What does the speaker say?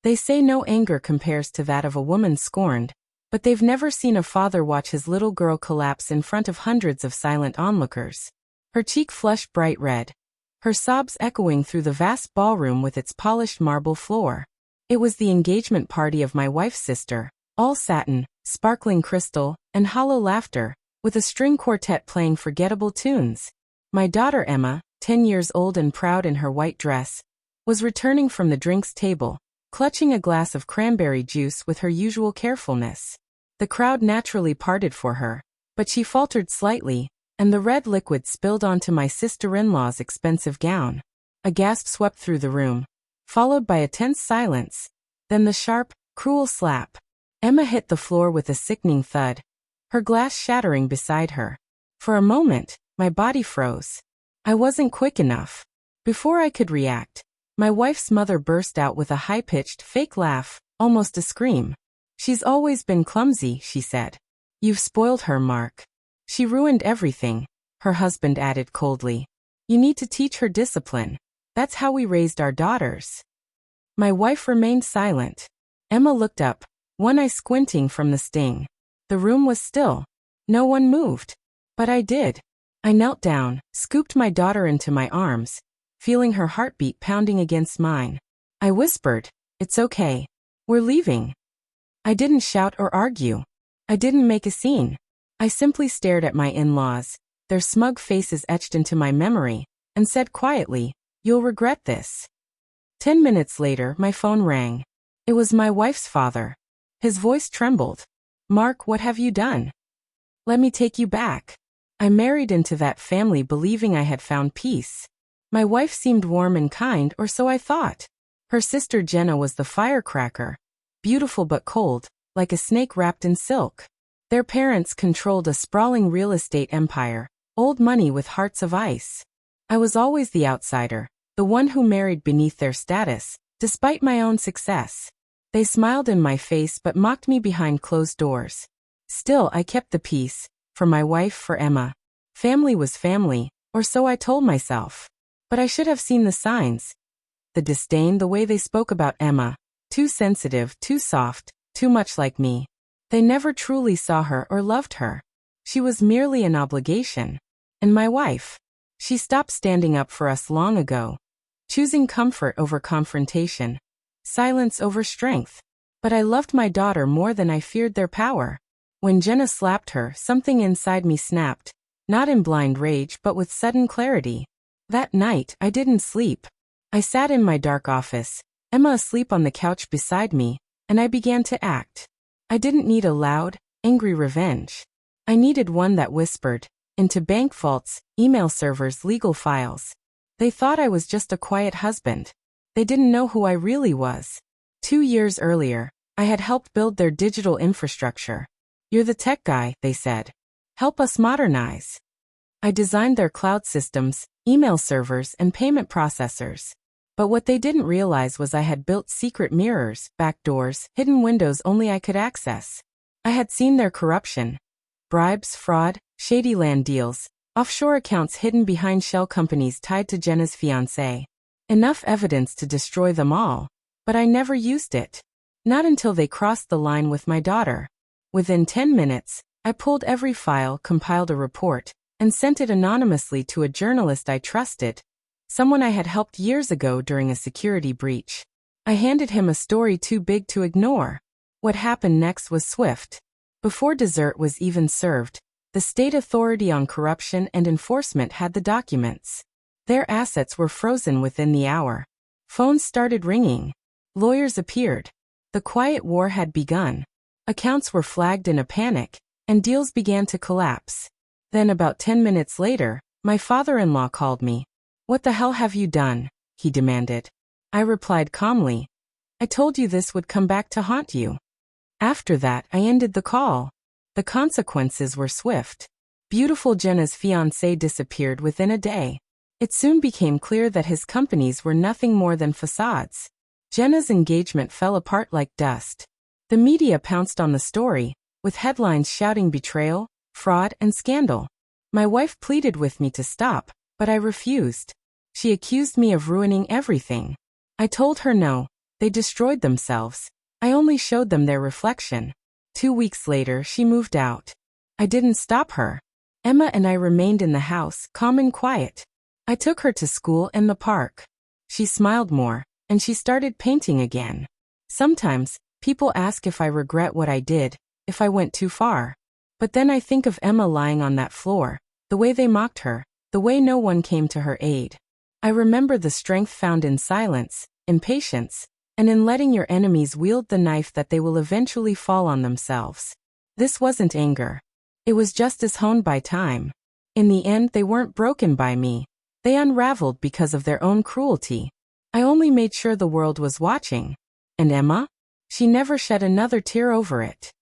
They say no anger compares to that of a woman scorned, but they've never seen a father watch his little girl collapse in front of hundreds of silent onlookers. Her cheek flushed bright red, her sobs echoing through the vast ballroom with its polished marble floor. It was the engagement party of my wife's sister, all satin, sparkling crystal, and hollow laughter, with a string quartet playing forgettable tunes. My daughter Emma, 10 years old and proud in her white dress, was returning from the drinks table, clutching a glass of cranberry juice with her usual carefulness. The crowd naturally parted for her, but she faltered slightly, and the red liquid spilled onto my sister-in-law's expensive gown. A gasp swept through the room, followed by a tense silence, then the sharp, cruel slap. Emma hit the floor with a sickening thud, her glass shattering beside her. For a moment, my body froze. I wasn't quick enough. Before I could react, my wife's mother burst out with a high-pitched, fake laugh, almost a scream. "She's always been clumsy," she said. "You've spoiled her, Mark." "She ruined everything," her husband added coldly. "You need to teach her discipline. That's how we raised our daughters." My wife remained silent. Emma looked up, one eye squinting from the sting. The room was still. No one moved. But I did. I knelt down, scooped my daughter into my arms, feeling her heartbeat pounding against mine. I whispered, "It's okay. We're leaving." I didn't shout or argue. I didn't make a scene. I simply stared at my in-laws, their smug faces etched into my memory, and said quietly, "You'll regret this." 10 minutes later, my phone rang. It was my wife's father. His voice trembled. "Mark, what have you done?" "Let me take you back. I married into that family believing I had found peace. My wife seemed warm and kind, or so I thought. Her sister Jenna was the firecracker, beautiful but cold, like a snake wrapped in silk. Their parents controlled a sprawling real estate empire, old money with hearts of ice. I was always the outsider, the one who married beneath their status, despite my own success. They smiled in my face but mocked me behind closed doors. Still, I kept the peace, for my wife, for Emma. Family was family, or so I told myself. But I should have seen the signs. The disdain, the way they spoke about Emma. Too sensitive, too soft, too much like me. They never truly saw her or loved her. She was merely an obligation. And my wife. She stopped standing up for us long ago, choosing comfort over confrontation, silence over strength. But I loved my daughter more than I feared their power. When Jenna slapped her, something inside me snapped, not in blind rage but with sudden clarity. That night, I didn't sleep. I sat in my dark office, Emma asleep on the couch beside me, and I began to act. I didn't need a loud, angry revenge. I needed one that whispered, into bank vaults, email servers, legal files. They thought I was just a quiet husband. They didn't know who I really was. 2 years earlier, I had helped build their digital infrastructure. "You're the tech guy," they said. "Help us modernize." I designed their cloud systems, email servers, and payment processors. But what they didn't realize was I had built secret mirrors, backdoors, hidden windows only I could access. I had seen their corruption. Bribes, fraud, shady land deals, offshore accounts hidden behind shell companies tied to Jenna's fiancé. Enough evidence to destroy them all. But I never used it. Not until they crossed the line with my daughter. Within 10 minutes, I pulled every file, compiled a report, and sent it anonymously to a journalist I trusted. Someone I had helped years ago during a security breach. I handed him a story too big to ignore. What happened next was swift. Before dessert was even served, the state authority on corruption and enforcement had the documents. Their assets were frozen within the hour. Phones started ringing. Lawyers appeared. The quiet war had begun. Accounts were flagged in a panic, and deals began to collapse. Then about 10 minutes later, my father-in-law called me. "What the hell have you done?" he demanded. I replied calmly, "I told you this would come back to haunt you." After that, I ended the call. The consequences were swift. Beautiful Jenna's fiancé disappeared within a day. It soon became clear that his companies were nothing more than facades. Jenna's engagement fell apart like dust. The media pounced on the story, with headlines shouting betrayal, fraud, and scandal. My wife pleaded with me to stop, but I refused. She accused me of ruining everything. I told her no, They destroyed themselves. I only showed them their reflection. 2 weeks later, she moved out. I didn't stop her. Emma and I remained in the house, calm and quiet. I took her to school and the park. She smiled more, and she started painting again. Sometimes, people ask if I regret what I did, if I went too far. But then I think of Emma lying on that floor, the way they mocked her, the way no one came to her aid. I remember the strength found in silence, in patience, and in letting your enemies wield the knife that they will eventually fall on themselves. This wasn't anger. It was justice honed by time. In the end, they weren't broken by me. They unraveled because of their own cruelty. I only made sure the world was watching. And Emma? She never shed another tear over it.